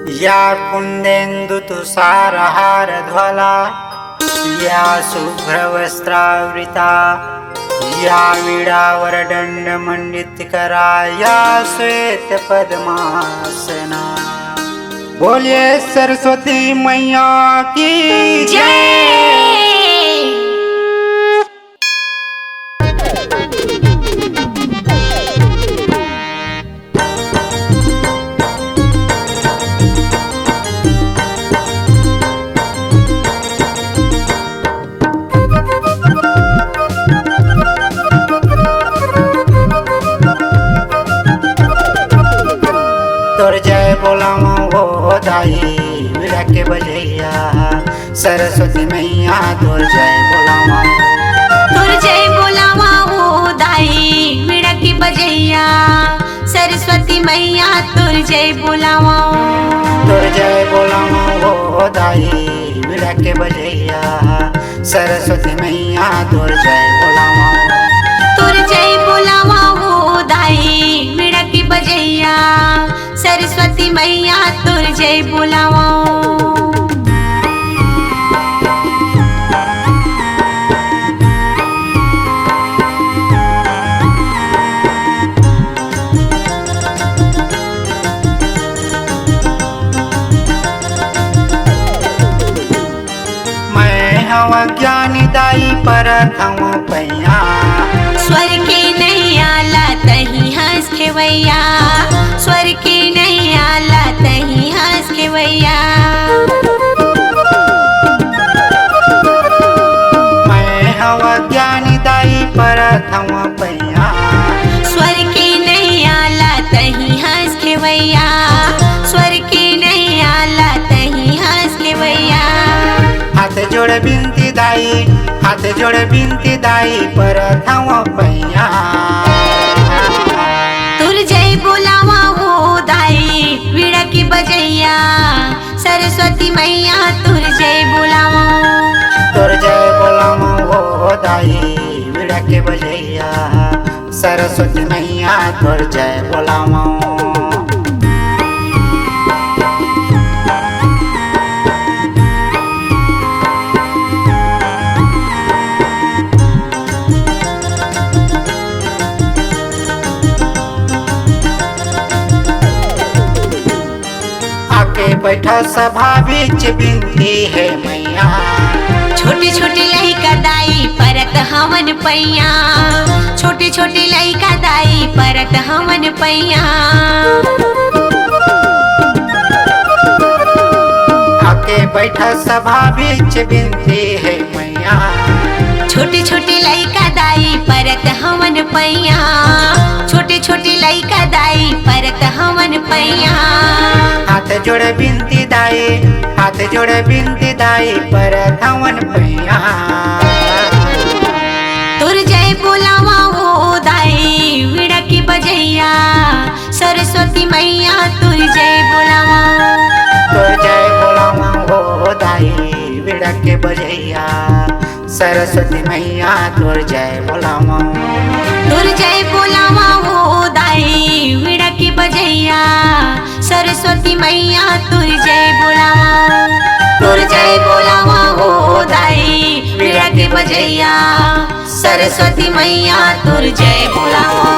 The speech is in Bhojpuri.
या कुन्देन्दु तुषारहारध्वला या शुभ्रवस्त्रावृता या वीणावरदण्डमण्डितकरा या श्वेतपद्मासना। बोलिए सरस्वती मैया की जय। तोर जय बोलावा हो दाई वीणा के बजैया सरस्वती मैया तोर जय बोलावा। तोर जय बोलावा हो दाई वीणा की बजैया सरस्वती मैया तोर जय बोलावा। तोर जय बोलावा हो दाई वीणा के बजैया सरस्वती मैया तोर जय बोलावा। तोर जय बोलावा हो दाई वीणा की बजैया सरस्वती मैया तोर जय बोलावा। मैं हवा ज्ञानी दाई पर हवा पैया स्वर के नहीं आला तही हंस खेवैया स्वर के नहीं आला तही हंस खेवैया। मैं हवा ज्ञानी दाई पर हवा पैया स्वर के नहीं आला तही हंस खेवैया स्वर के नहीं आला तही हंस खेवैया। हाथ जोड़ बिनती दाई पर थावा पैया। तुर जय बोलावा हो दाई वीणा की बजैया सरस्वती मैया तुर जय बोलावा। तोर जय बोलावा हो दाई वीणा के बजैया सरस्वती मैया तोर जय बोलावा। बैठा सभा बीच बिनती है मैया छोटी छोटी लइका दाई परत हवन पैया छोटी छोटी लइका दाई परत हवन पैया। आके बैठा सभा बीच बिनती है मैया छोटी छोटी लइका दाई परत हवन पैया छोटी छोटी लइका दाई परत हवन पैया। हाथ जोड़े बिनती दाई पर हवन पैया। तुर जय बोलावा हो दाई वीणा की बजैया सरस्वती मैया तुर जय बोलावा। तोर जय बोलावा हो दाई वीणा के बजैया सरस्वती मैया तोर जय बोलावा। तुर जय बोलावा हो दाई वीणा की बजैया सरस्वती मैया तुर जय बोलावा। तुर जय बोलावा हो दाई वीणा की बजैया सरस्वती मैया तुर जय बोलावा।